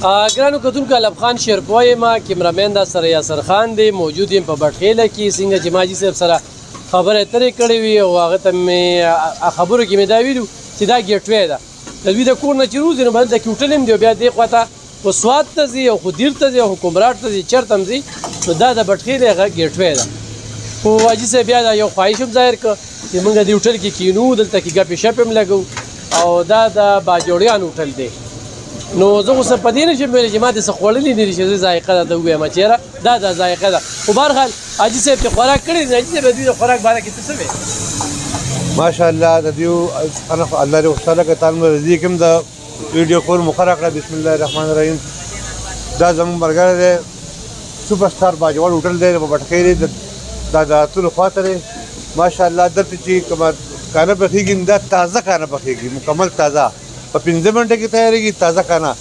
ګرانو کتونکو علب خان شیرپوه یم کیمرامین دا سره یاسر خان دی موجود یم په بټخیله کې څنګه چې ما حاجي صاحب سره خبرې اترې کړې وي او هغه ته مې خبرو کې مې دا ویلو چې دا ګیټ وی ده د دوی د کور نه چې روزي نو هلته کې هوټل هم دی بیا دې خوا ته خو سوات ته ځي او خو دیر ته ځي او حکمرات ته ځي چېرته هم ځي نو دا د بټخیلې هغه ګیټ وی ده خو حاجي صاحب بیا دا یو خواهش هم ظاهر کړ چې موږ دې هوټل کې کینو دلته کې ګپې شپې هم لګو او دا د باجوړیان هوټل دی نو زه خو څه په دې نه شم ویلی چې ما دې څه خوړلي نه دي چې زه ذایقه درته ووایم چېره دا ذایقه ده خو بهرحال حاجي صاحب چې خوراک کړی دی حاجي صاحب د دوی د خوراک باره کې ته څه وایې ماشاءالله د دوی الله دې خوشحاله کړه تعالی مو رضي کړم د ویډیو کول مقرره کړه بسم الله الرحمن الرحیم دا زموږ ملګری دی سوپر سټار باجوړ هوټل دی په بټخیلې دا د اتلو خواته دی ماشاءالله دلته چې کومه کانه پخېږي دا تازه کانه پخېږي مکمل تازه په 15 منټه کې تیارېږي تازه کانه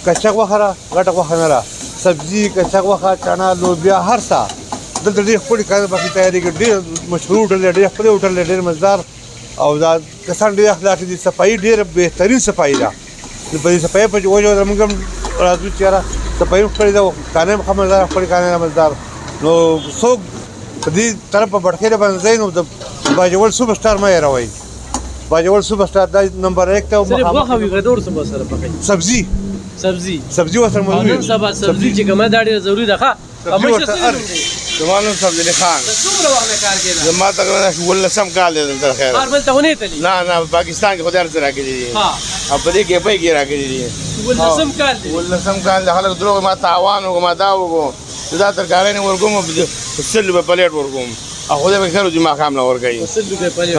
کچک غوښه را غټه غوښه نه را سبزي کچک غوښه چنا لوبیا هر څه دلته ډېر ښکلي کانه پخې تیارېږي ډېر مشهور هوټل دی ډېر ښکلی هوټل دی ډېر مزدار او دا کسان ډېر اخلاقي دي صفایي ډېره بهترین صفایي ده په دې صفایي په وجه موږ هم راځو چې یاره صفایي هم ښکلې ده کانه هم ښه مزدار ښکلې کانه ده مزدار نو څوک په دې طرف په بټخیلې باندې ځئ نو د باجوړ سوپر سټار مه هېروئ باجوړ سوپر سټار دا نمبر 1 ته صرف غوښه وي که نور څه به سره پخوي سبزي ورسره موجود وي نن سبا سبزي چې کومه دا ډېره ضروري ده ښه زما نوم سبزي خان څومره وخت نه کار کېده زما تقریبا 18 کال دی دلته خیر کار بل ته ونه تللی نه پاکستان کې خدای سره راکړي دي او په دې کې په کې راکړي دي 18 کال دی 18 کال د خلک دروغ ما تاوان وکړو ما دا وکړو دا ترکارۍ نه ورکوم په 100 روپۍ پلیټ ورکوم او خدای به خیر دې ما خام نه ورکوي 100 روپۍ پلیټ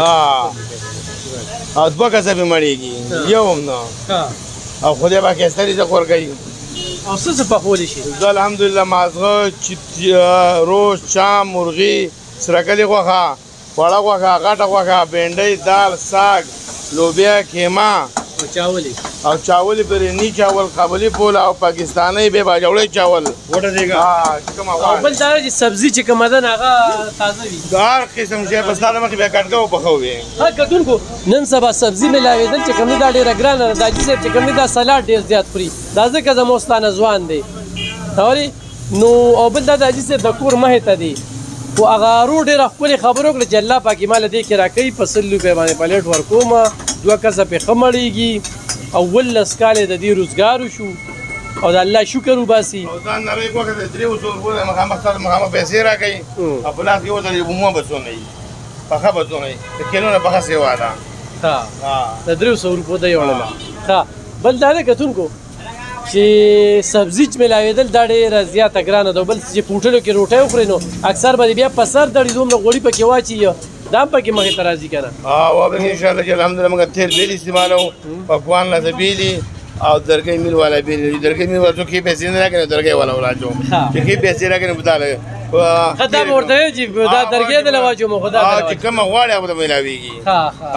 او دوه کسه به مړېږي یو هم نه او خدای به ښایسته رزق ورکوي او څه پخولی شي زه الحمدلله مازغه روز چام مرغي سرکلي غوښه وړه غوښه غټه غوښه بینډۍ دال ساګ لوبیا کیما او چاول برنی چاول قابلی پول او پاکستانی به باجوړی چاول وټه دیګه او بل دا چې سبزي چې کومه ده هغه تازه وي هر قسم شی په ستاره مخې به کټکو پخوي ها کتونکو نن سبا سبزي ملاوېدل چې کوم دا ډېره ګرانه ده دا چې کوم دا سلاډ ډېر زیات خوري دا ځکه زموږ ستانه ځوان دی اوري نو او بل دا د حاجي صاحب د کور مخې ته دی خو هغه ورو ډېره ښکلې خبره وکړه چې الله پاک یې ماله دې کې راکوي په 100 روپۍ باندې پلیټ ورکومه دوه کسه پې ښه مړېږي او 18 کاله د دې روزګار وشو او د الله شکر وباسي او ځان نړۍ کوکه د 300 روپۍ مخامخ سره مخامخ پیسې راکوي او په لاس کې ودرېږي مو بچونه یي پخه بچونه یي د کیلو نه پخه سیوا ده د 300 روپۍ د یو ښه بل دا دی کتونکو چې سبزي چې ملاوېدل دا ډېره زیاته ګرانه ده بل چې په هوټلو کې روټۍ وخورې نو اکثر به بیا په سر دړي دومره غوړي پکې واچي دا هم پکې مخې ته راځي که نه او به انشاءالله چې الحمدلله موږ تیل بیل استعمالوو پکوان لته بیلي او درګۍ میل والا بیلي درګۍ میل والا څوک یې پیسې نه راکوي درګۍ والا وراچوم چې ښې پیسې راکوي نو دا دا به ورته وایي چې دا درګۍ دله واچوم خو دا چې کومه غواړي هغه ته میلاوېږي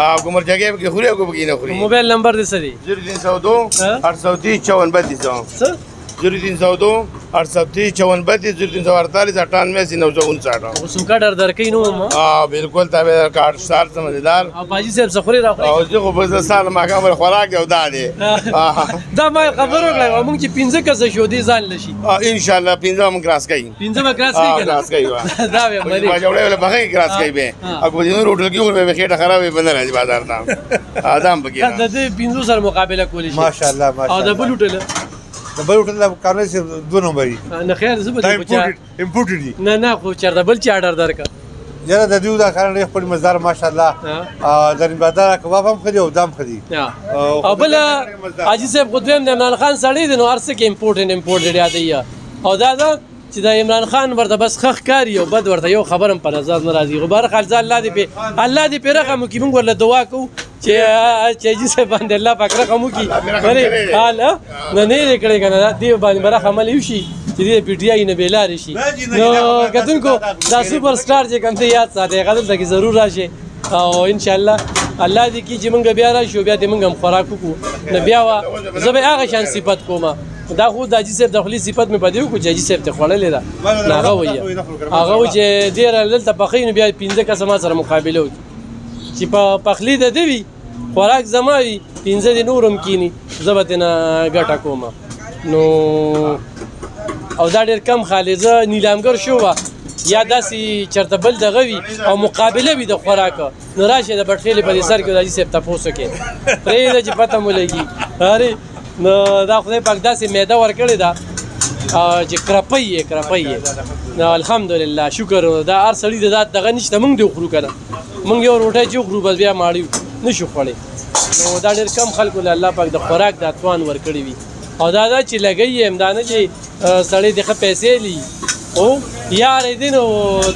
او که مرچکۍ پکې خوري او که پکې نه خوري موبایل نمبر دې څه دی 0302 830 5432 څه 0302 830 5432 0348 98 959 اوس هم کډر درکوي نو بالکل تابعدار کارت سار سمجھدار او حاجي صاحب څه خوري راخوري او زه خو په سال ماښام خوراک یو دا دی دا ما خبر وکړه موږ چې 15 کسه شو دي ځان لشي ان شاء الله 15 هم کراس کوي 15 به کراس کوي کراس کوي دا به مری ما جوړه ولا بغي کراس کوي به او په دې نور هوټل کې ور به خېټه خرابې بندر راځي بازار ته ادم بګي دا د 15 سره مقابله کولی شي ماشاءالله ماشاءالله او د بل هوټل د بل هوټل د کارنه سي 2 نمبري نه خیر زه به امپورټډ دي نه خو چرته بل چا آرډر درکا یاره د دیو دا کارنه خپل مزدار ماشاءالله درین بازار کباب هم خدي او دام خدي او بل حاجي صاحب قدوم د عمران خان سړی دی نو ارسه کې امپورټډ یادی او دا چې د عمران خان ورته بس خخ کاری او بد ورته یو خبرم په نظر نه راځي غبار خالص الله دې په رقم کې موږ ورله دعا کوو چې حاجي صاحب باندې الله پاک رقم وکړي ولې حال نه کړی کنه دې باندې برخه عمل وشي چې دې پی ټی آی نه بیلار شي نو کتونکو دا سوپر سټار چې کوم ته یاد ساتي غدل ته ضرور راشي او ان شاء الله الله دې کی چې موږ بیا راشو بیا دې موږ هم خوراک وکړو نه بیا زه به هغه شان صفت کوم دا خو د حاجي صاحب د خپلې صفت مې بدیو کو چې حاجي صاحب ته خوړلې ده نو هغه وایي هغه و چې ډېره دلته پخوي نو بیا 15 کسه ما سره مقابله وکړي چې په پخلي د ده وي خوراک زما وي 15 د نور هم کیني زه به ترېنه ګټه کوم نو او دا ډېر کم خالي زه نیلامګر شو وه یا داسې چېرته بل دغه وي او مقابله وي د خوراکه نو راشئ د بټخېلې په دې سر کې د حاجي صاحب تپوس وکړئ پرېږده چې پته مو لګي ارې نو دا خدای پاک داسې معده ورکړې ده چې کرپی یې نو الحمدلله شکر دا هر سړي د دا دغه نشته موږ دې وخورو که نه موږ یو روټۍ چې وخورو بس بیا ماړي نشو خوړی نو دا ډېر کم خلکو له الله پاک د خوراک دا توان ورکړی وي او دا چې لګی یې هم دا نه چې سړی د ښه پیسې لي او یار یې دی نو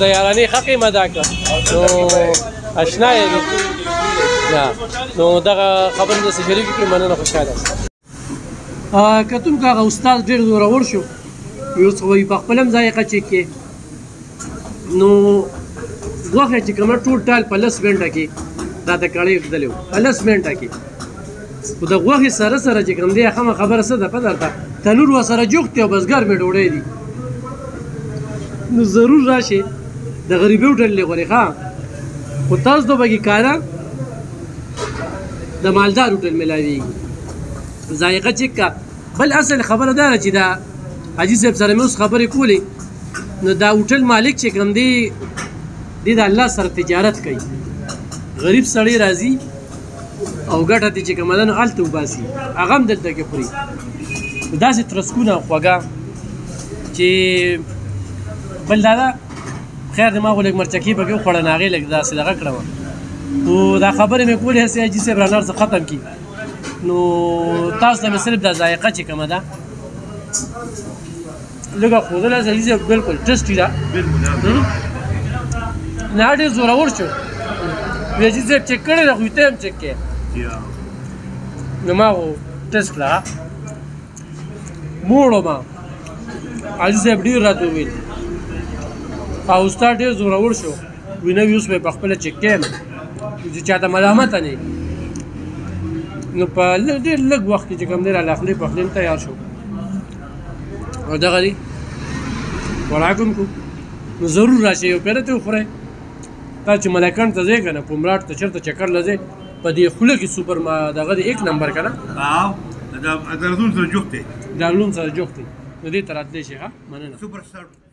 د یارانې حق یې ادا کړه نو اشنا یې نو دغه خبرې داسې شریکې کړې مننه خوشحاله کتونکو هغه استاد ډېر زورور شو اوس خو په خپل هم ذایقه چک کې نو غوښه چې کومه ټول ټال په 10 منټه کې راته کړی ایښودلی وو په 10 منټه کې خو د غوښې سره سره چې کوم دی هغه خبره څه ده پته درته تنور ورسره جوخت دی او بس ګرمې ډوډۍ دي نو ضرور راشئ د غریبۍ ډلې غورې ښه خو تاسو ته به کې کاره د مالدار هوټل میلاویږي ذایقه چک کا بل اصل خبره دا ده چې دا حاجي صاحب سره مې اوس خبرې کولې نو دا هوټل مالک چې کوم دی د الله سره تجارت کوي غریب سړی راځي او ګټه دې چې کومه ده نو هلته وباسي هغه هم دلته کې خوري داسې ترسکونه خوږه چې بل دا ده خیر د ما خو لږ مرچکي پکې وخوړه نو هغې لږ داسې دغه کړه وه خو دا خبرې مې کولې هسې حاجي صاحب رانه ورڅه ختم کړي نو تاسو ته مې صرف دا ذایقه چې کومه ده لږه ښودله حاجي صاحب بلکل ټسټي ده نه ډېر زورور شو حاجي صاحب چک کړی ده خو ته هم چک کړې نو ما خو ټسټ کړه موړو ما حاجي صاحب ډېر راته وویل او استاد ډېر زورور شو وی نه وي اوس به یې پخپله چک کړم چې چاته ملامته نه نو په ډېر لږ وخت کې چې کوم دی رالاخلې پخلي هم تیار شو او دغه دی خوراک هم کړو نو ضرور راشئ یو پیره ته وخورئ تا چې ملکان ته ځئ که نه پمراټ ته چېرته چکر له ځئ په دې خوله کې سوپر دغه دی 1 نمبر که نه دارالعلوم سره جوخت دی دارالعلوم سره جوخت دی نو دې ته راتلی شئ ښه مننه